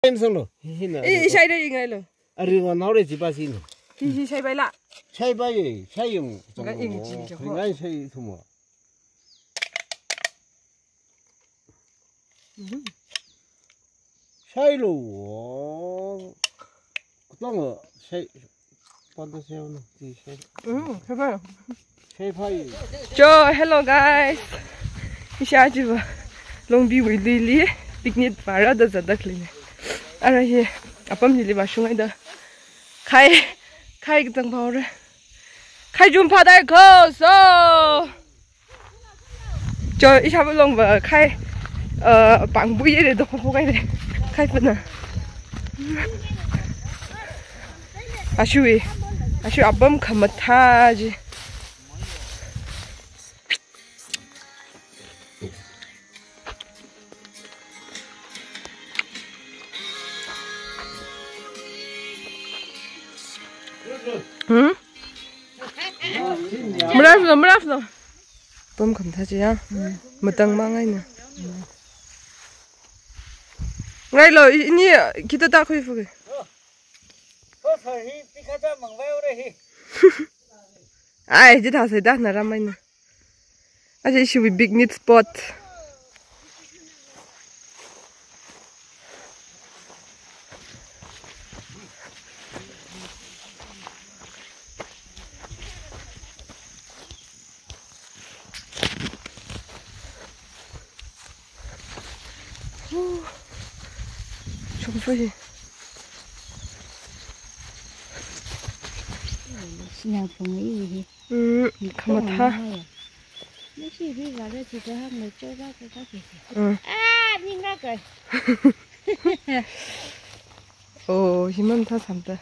em xong rồi ý say đây ngay rồi ari ngon nào đấy chỉ ba xin hi say bay lạ say bay say dùng cái gì chứ ngay say thôi mà say luônต้องเหรอsay con tôi say nó thì say thế phải say phải cho hello guys isa chứ long bi với lily picnic para da zada clean ara hi apam lily ba shungai da khai cái tang bao rồi khai jum pha dai ko so cho isa ba long và khai bằng bụi để đồ không cái này khai phần à 아쉬워 아범 가마타지 응? 뭐라프노 아범 감타지야? 뭐 땅망아이네 ngay lo ini kita tak khui fuge ai je tha sai da na ramai na aje should be big need spot 저기 nhà phòng ấy gì không mà tha nó chỉ đi vào đây chỉ có hai người chơi ra cái gì nhìn ra cười 힘은 다 산다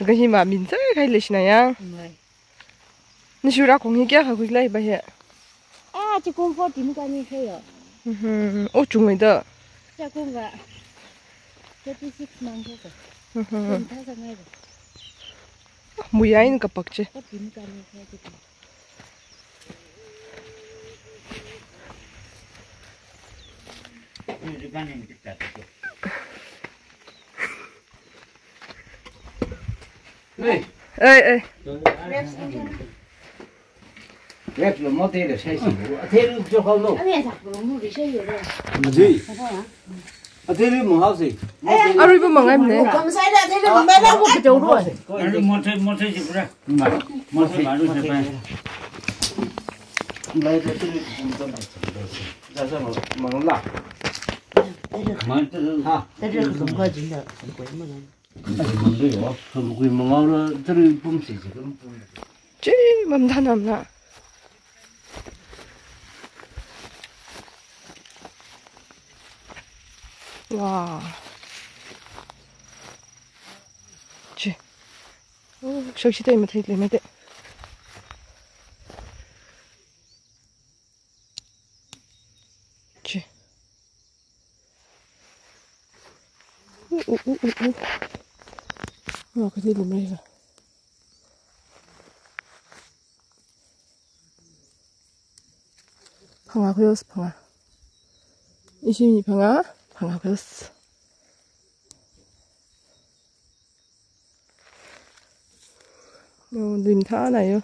cái gì mà mình rất hay lịch này à nó chưa ra cũng như kia học lại bây giờ chỉ con phố tìm cái gì thế à chung người đó chắc con vậy 36 mang thế rồi con thấy sao ngay rồi 무야인 깜빡지. 에이. 랩 좀 못해도 세시고. 대를 좀 하고. 아니, 자꾸 물이 셔요. 뭐지? 대를 뭐 하세요? 아르이브 망했네. 그럼 사이다 대를 뭐 매라고 그쪽으로. 아니 못해 지구라. 못해 말로 해 봐. 나이도 좀 자서 먹을라. 만들 하. 대를 좀 가진다. 좀 거면. 뭔데요? 그 먹으러 들을 뿜지 지금. 찌 맘다남나. 와, 지, 저기 때문에 돼 있네. 지, 그 뒤로 말이야. 방아 그렸어 방아. 22 방아. 방아 그렸어. 님 다 하나요?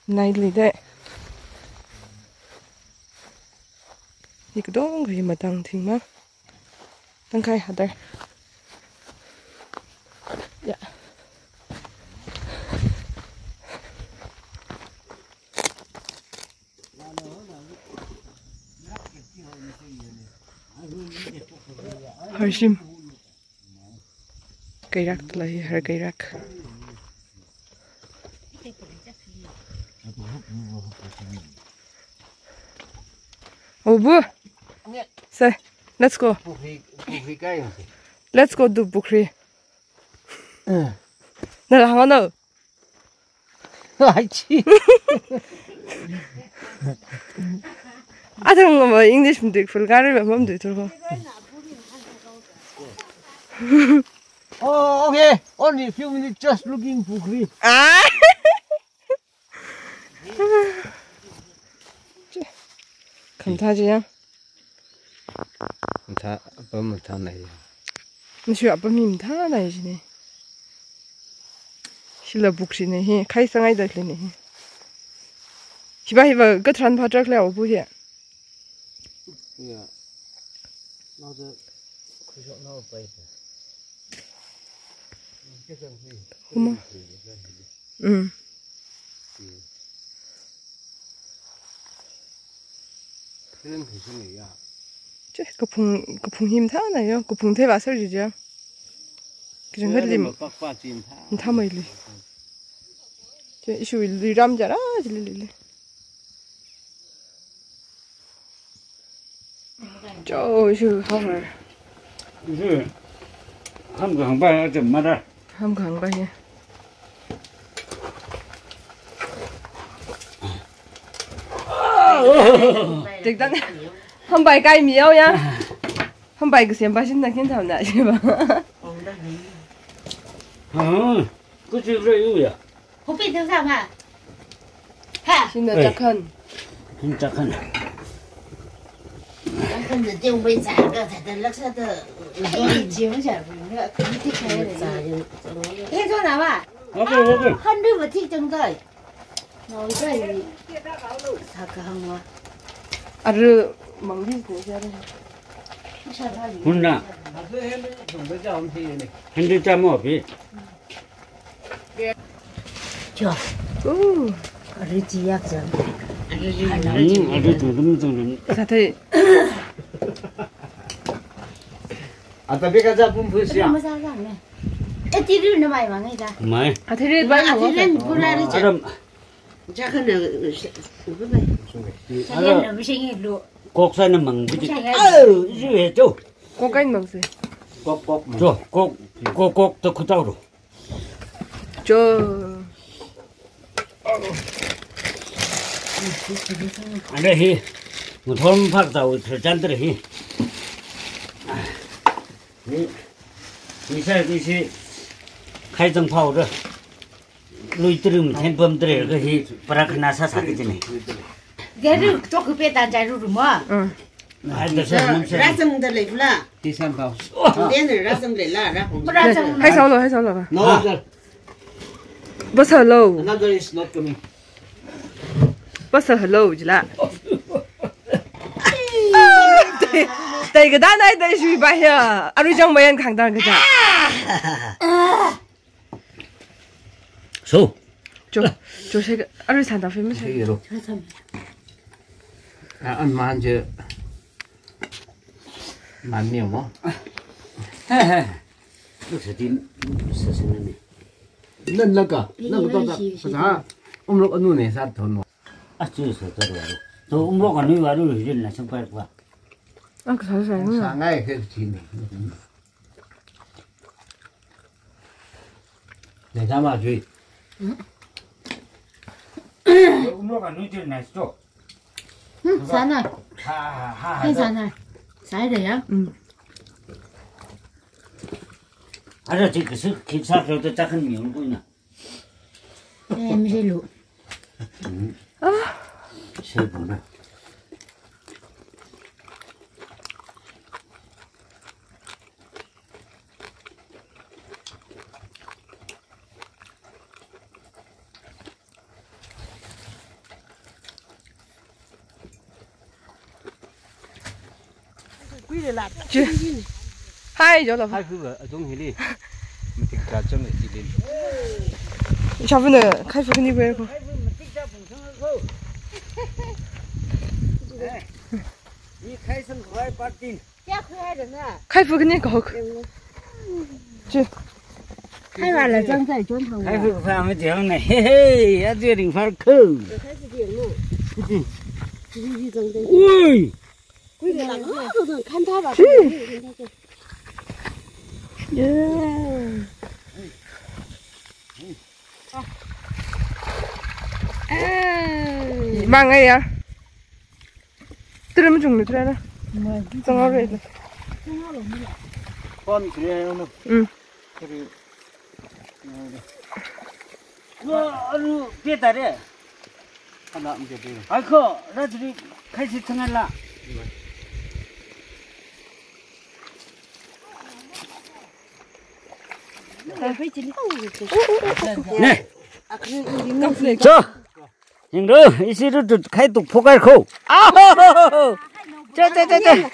Này đấy. 이거 너무 그게 마땅 팅마. 땅 가야 하다. 야. Harshim cây rác lấy hai cây rác bữa say let's go let's go to Bukri nè là hàng nào ai chi thằng mà English mình được Bulgari mà mắm được thôi Oh, okay. Only a few minutes just looking for green. 아. 감타지야. 다 범을 다 나요. 너 아빠 밈 다 나이지네. 실라 북시네 히 카이상아이 달리네. 히바 끝란 파트락래 오부해. Yeah. Now the now place. 어머. 응. 그런 대신이야. cái phùng hiểm thá này nhá, cái phùng thế bà sao gì chứ? cái trường hết lim, thá mày li, cái suy li ram chả đó, chỉ li. trời suy không rồi. 이제 한국 항발 좀 말아. 한국 항발이야. trực tấn không bài cay miêu nha, không bài cái xiêm ba xin là khiến thảo nại chứ mà. 그 집으로요. 호피 등산아. 하. xin được chắc hơn. 진짜 큰. 근데 좀 왜 작아? 다들 럭셔도 지금 잘 보이네. 밑에 가야 돼. 해줘 나와. 오케이. 한두 버티 정도. 너 이제 사과한 거. 아르 망디 보셔야 돼. 훈나. 핸들 짬 없이. 저. 오. 아르 지약장. 아주 좀. 사태. Tapi kaza pun bersih. Apa salah ni? Tidur ni mai mangai dah. 마이. 아 테레 많이 먹어. Tidur bulan ni. 아름 Jangan apa mai. Saya nak mesti lu. 곡사는 망부지. 아유, 이제 왜 줘? 꼬까이 먹으세요. Kok. 줘. 곡더 크다고. 저 안돼 히. 뭐 돈팍다고 절잔들 히. 이사듯이 칼정파우를 루이들은 템범들의 그히 브라크나사 사기지네. Jadi tu kepetan cari rumah. 응. 알더서 냄새. Rasam dah lepas. Tisan pau. Dia ni rasam lepas. Rasam. 해서로 봐. No, other. 버스 hello. Another is not coming. 버스 hello 지라. 이거 나나이 다 주의 봐야. 아루장 뭐연 강단 그자. 소. 저 세가 아루 산다 filme 세. Hero. Ăn mà ăn chưa? Ăn nhiều không? 그래서 딘 서서는 Nên là cả. Nó có tốt. Sao? Ông lúc ăn nuôi này sao thốn. 아 저서 들어와요. 또 umro가 누이 와를 이제나 정말 봐. 아, 그 살살. Sáng cái chín này. Để ra mà duy. umro가 누이 이제나 또. Sana. 하하. Sana. Sai dah ya. 알아 지금 기사로도 작은 명분이야. Mesti lu. 세분아. Hai chỗ là Hai cứ ở trong này đi. Mình thích cả trong này đi. 저분은 칼프 그니 왜고? 이 카이슨 거의 빠진. Ya khuya dah na. 칼프 그니 거. 저 Hai bà là dân tại chốn thằng. 카이슨 사람이 되었네. 헤헤, 아주 링팔 크. 오이. Quý vị làm thôi, khăn tha bà. mang ngay à? 들으면 죽는 줄 알아. 정어를 해. Con kìa không? 응. 아주 배달해. 하나 이제 돼. 아이커 나들이 칼시 청할라. 네. 저 형들 이시루도 카이도 포갈코. 아호. 저저저저.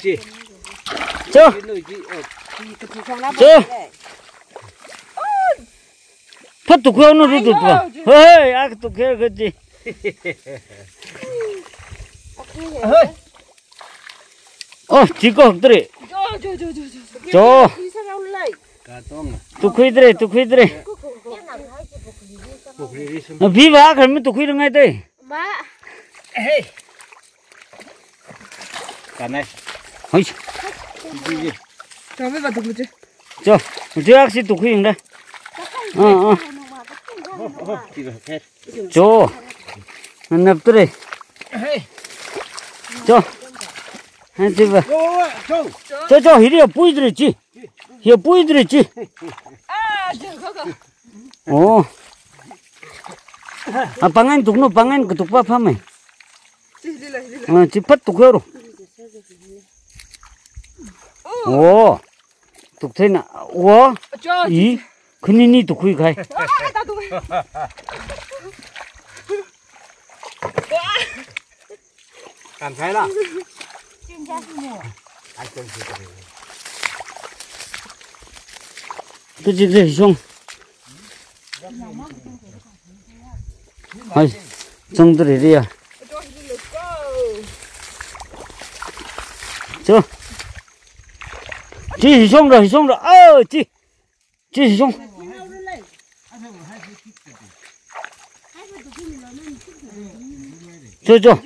지. 저. 저. 팥도 구워놓은 것도 봐. 어이, 아또 그거지. 뒤거 흑들이. 저. 또 그이들이. 비바 그러면 또 그이런 거 돼. 에이. 가네. 어이. 저왜 봐도 그지? 저 학시 또 그이인가? 저 납들이. 저 한집에 저 이리야 보이들었지? 야 보이들었지? 어. 아 방안 tukno 방안 그 tukpa 파메. 집밭 tuk여로. 오. tuk테나. 와. 이 근인이 tuk이 가이. 나도. 안 살라. 그지 형. 아이 정들이야. 저. 지 형라. 아, 지 형. 저.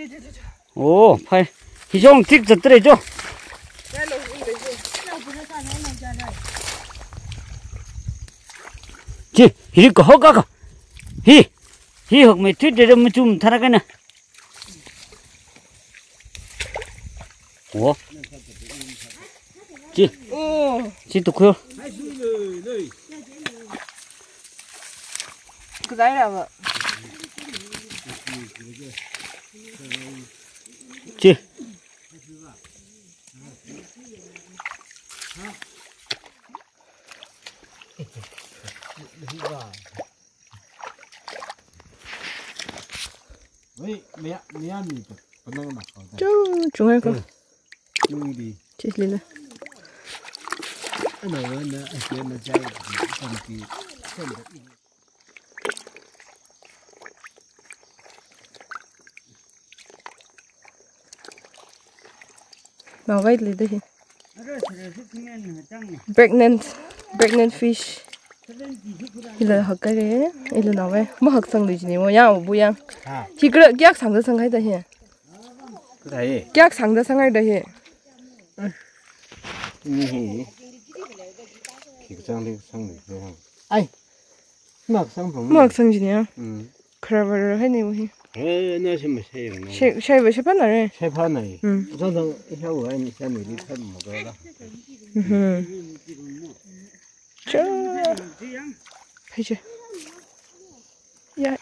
오, 팔. 희종 찍 졌더래 줘. 지, 이리 거 허가가. 히 흑매 뒤대면 좀 타라가나. 오. 지. 오. 지도 커요. 그 나이라 봐. 지. 왜 미안이 번호가 맞고. 저 중할 거. 누구디? 지실래. 나는 아시는 잘 감기. 나가 있는데. pregnant fish. 이래 학가래. 이래 나와. 뭐 학상되지니 뭐야 뭐야. 히 그래 계약 상대 상하다 해. 그래. 계약 상대 상하다 해. 니. 기장리 상리 그냥. 아이. 막상 보면. 뭐 학상지냐? 그래 해니 뭐 해. 나 좀 세요. 쉐이브 쉐판나래. 세판나이. 저도 혀가 아니 샤미리 참 먹어라. 저. 해줘. 야.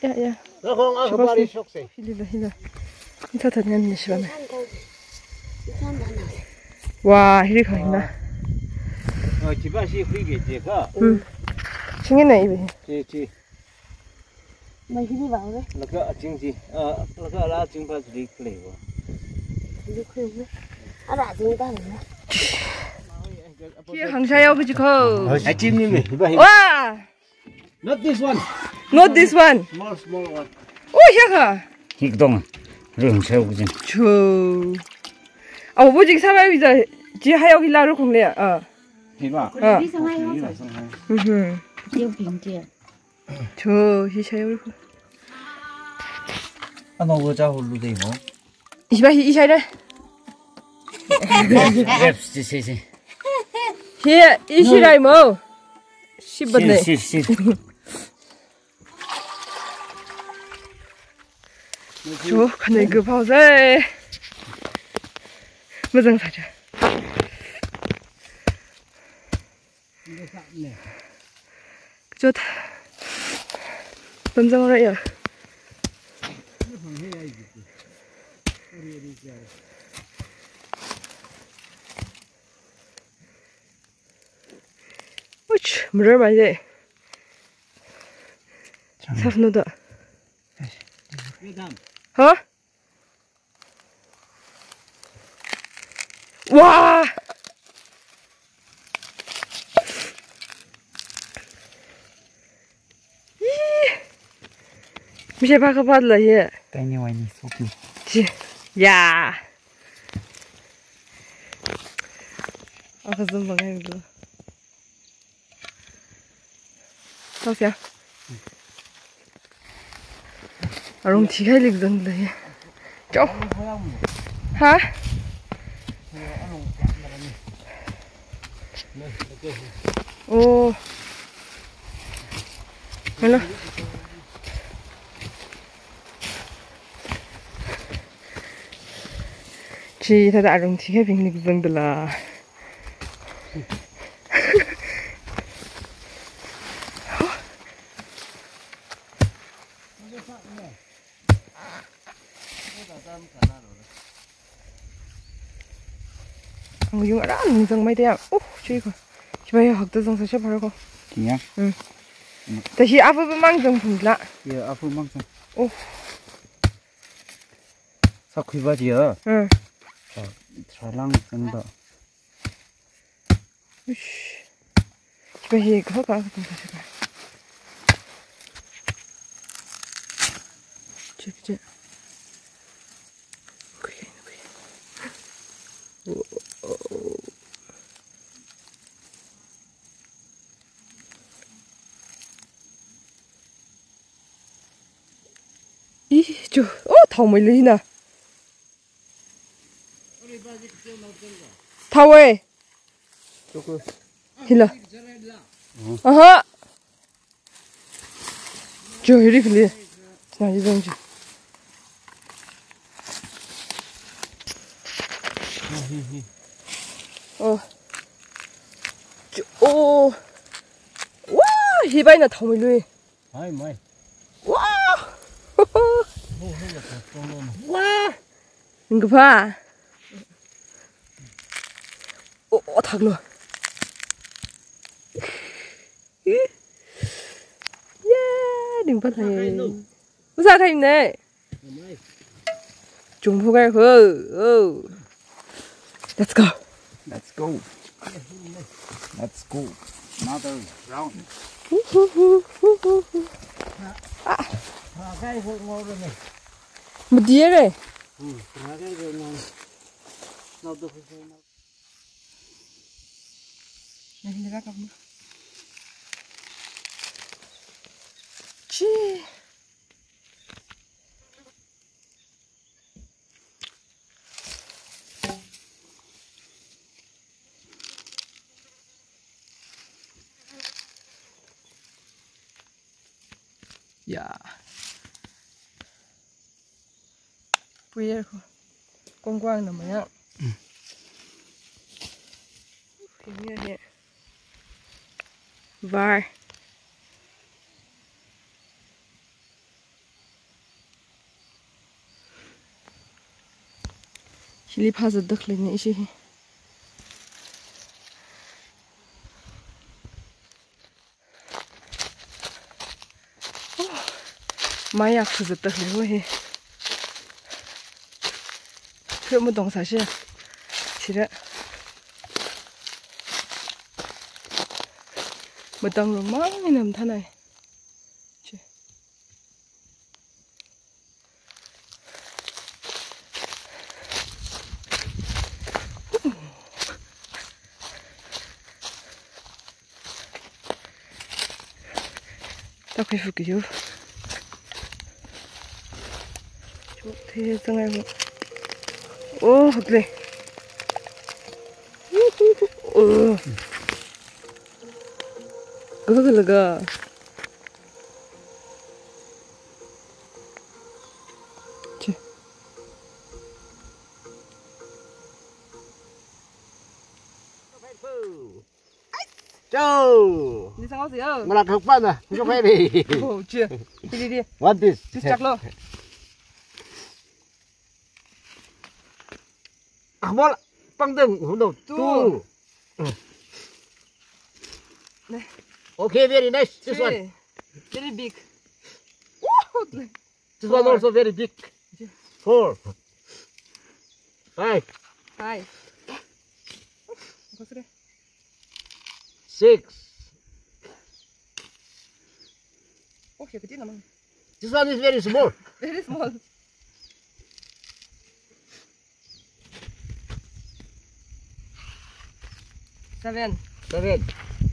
너공 아가바리 속세. 힐리다. 인사 다녔네 시간에. 와, 힐이 가있나? 집안시 흐리게 제가. 징이네 입에. 지. Mày đi vào đấy. Là cái chính là cái lá chính phải đi cái này Đi khuyên đấy. À đã chúng ta rồi. 뒤에 강샤야 그지 거. 아, 찜님이. 와! Not this one. Not this one. Small one. 오, 혀가. 이동안 르응 세우고진. 저. 아, 오버직 사마이자 지 하여기 라로 공래야. 이봐. Đi sang hai không? Tiêu bình tiền. 저 히샤요. 아, 너 왜 자홀로 돼 뭐? 이샤래. 시. 히 이시라이 뭐. 10번네. 시. 저 근데 그 파우세. 무슨 사자. 좋다. 번정을 우치, 물을 많이 돼. 사분노다. 어? 와! Bisa pakai padlah ya. Tanya wani sopi. Ya. Aku sumpah kayak gitu. Tahu sih ya. Orang tiga lagi dong ya. Jauh. Hah? Oh. Mana? Chị thật đã rung thì cái bình lịch dừng là người dùng đã mình dừng mấy thế ô chị coi chị bây giờ học từ dừng sẽ phải không Iya. tại vì áp với mang dừng phun lạ Iya, apa maksud? ô Sakui baji ya. Salang senda. chị bây giờ có cả cái gì vậy chị chị 이, 저, thầu mày ly nè. Thầu ơi. Hila. Aha. Trời đi phê. Nào đi dòng chứ. Ô. Wow, hi bay là thầu mày ly. Ai mày. Wow. Wow. Đừng pha. Ô, thật luôn. Yeah, đừng pha thầy. Sao thầy này? Chúng phụ cái hư. Let's go. Let's go. Let's go. Another round. Cái hội ngô rồi này. Một đĩa này. Cái rồi nó được rồi. Này thì ra cầm. Chi. Yeah. Bây giờ quang nằm nhá. Thì như thế. Var. Chili pasta đực lên nhỉ chị. Mai yak thử đực lên thôi. Cứ một đồng sản xuất. Chỉ đấy. Một đồng rồi mãi mới nằm thế này. Tao phải phục kiểu. Thế sao ngay ô thật lên 그거 그거 Châu. Đi sang gì ơ? Mà là không phân à, không phải đi. Ồ, chưa. Đi. What this? Chứ chắc lo. À, bố là băng từng không đầu tu. Này. Okay, very nice. This one. Very big. This one also very big. 4. 5. Hai. Có đây. 6. Ồ, cái gì nào? This one is very small. Very small. Seven. 7.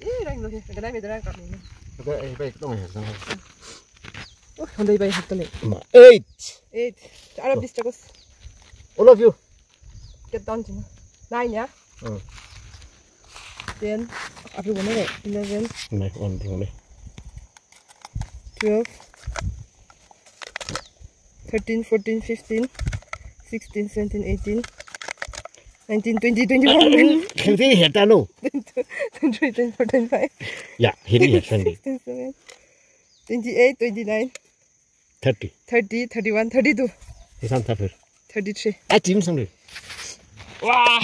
Ih, đang rồi. Cái này mình đang cầm. Okay, wait, don't have some. Ồ, hôm nay bay học tới 8. 8. Ara bis chakos. All of you. Get down to 9 nhá. 10. Everyone này. 11. Này, on thằng này. 12. 13, 14, 15, 16, 17, 18, 19, 20, 21, Không thấy hết ta đâu. 23, 24, 25, Yeah, he did it Sunday. 27, 28, 29, 30. 30, 31, 32, It's on top here. 33. À, chim xong rồi. Wow.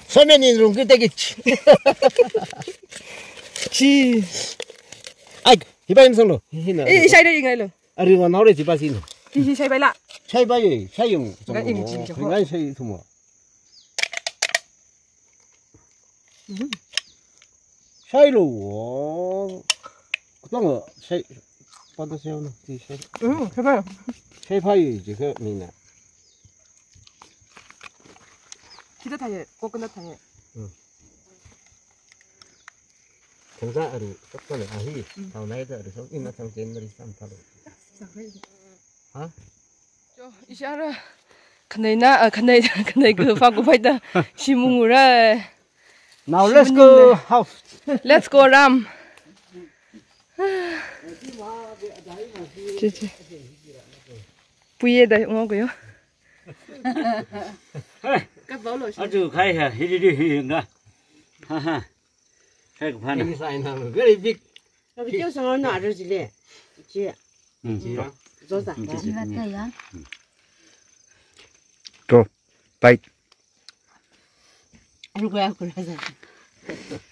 So many room cứ take it. Chi. Ai, hi ba im xong rồi. Hi nào. Ê, sai đây ngay rồi. À, riêng nào đấy chỉ ba xin. Hi sai bay lạ. Sai ba gì? Sai dùng. Cái dùng chim cho họ. Ngay sai thôi mà. Sai rồi. Đang ở sai. Bắt đầu sai nào? Thì sai. Sai bay. Sai ba gì chỉ cái mình nè. 기대 타예, 코코넛 타예. Thành ra ở các con này hi, sau này ở sống in nó trong trên nó đi xăm thalo. Hả? 저 이샤라 근데나 근데 그 방구 파이다 시뭉우라. Now let's go house. Let's go Ram. 지지. 부위에다 옹어고요. 아주 가야 히리리히인가. 하하. cái phần này. Inside now very big. Nó bị tiêu xong nó rồi gì lệ. Chị. Rõ ràng. Go. Bite. Anh quen rồi.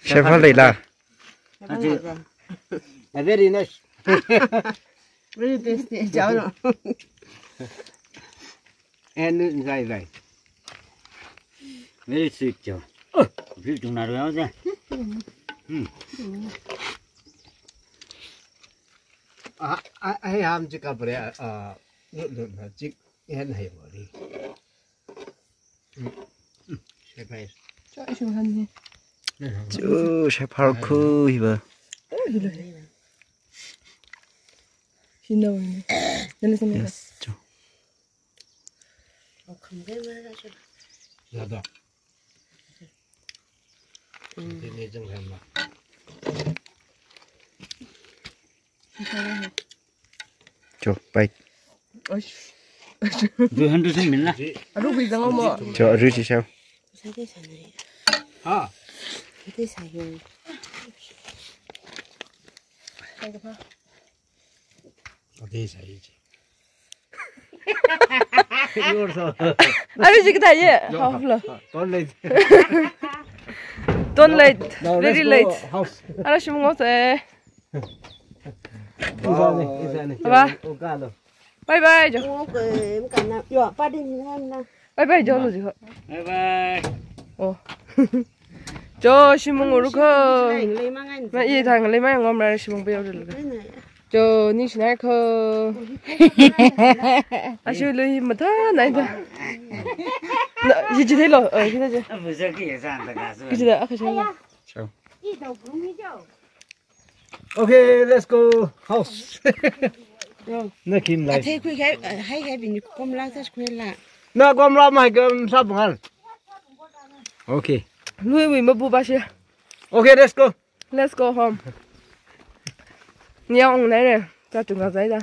Chef phải là. Very nice. Very tasty. Cháu nó. And right. Very sweet cho. Biết chúng nào rồi ra. I am chỉ có bữa luôn là chỉ hen hay mà đi. Chef phải. 저 이거 한네. 저 chef 할크 이거. 신나오네. 내가 선물. Không cái mà ra cho. Dạ đó. Thế này chẳng hạn mà. Cho bay. Vừa hơn tôi thấy mình là. 아, 로그 이상한 뭐. Cho rưỡi chỉ sao? Sao sản này? À. Cái sản này. 이거 봐. 어디 사이지? 아니 지금 다 예. 하울러. Don't late. Very late. 알았어 먹었어. 봐. 바이바이 저. Cái cả nào. Yo, ba đi hơn nào. 바이바이 저 로지. Bye bye. 어. 저 시몽으로 그. Lấy mang anh. 나 이 당을 내만 엄마 시몽 배우를. Cái này. 저 니시날 그. 아쉬울리 못하 나이다. 나 이제 될러. 기다려. Vừa giờ kia sang tất cả rồi. 기다려. 아까 저. Đi đâu cũng đi đâu. Okay, let's go house. Nó kim lại. Thế quý cái hay cái bình công lao rất quý là. Nó com ra mày cơm sắp bằng. Okay. 루이 위 뭐 부바시. Okay, let's go. Let's go home. Nhong này nè, cho chúng ta giấy ra.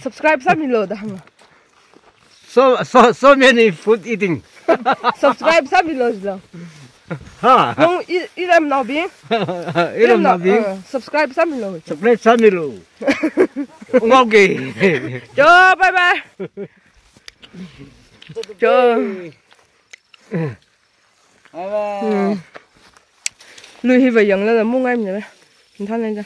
Subscribe sắp mình lột hả? So many food eating. Subscribe sắp mình lột rồi. Ha. Long ilam nào biến. Ilam nào biến. Subscribe sắp mình rồi. Subscribe sắp mình rồi. Ngon kì. Chờ bye bye. Chờ. Bye bye. Lui hi về dần lên là muốn em vậy. Mình thanh lên cho.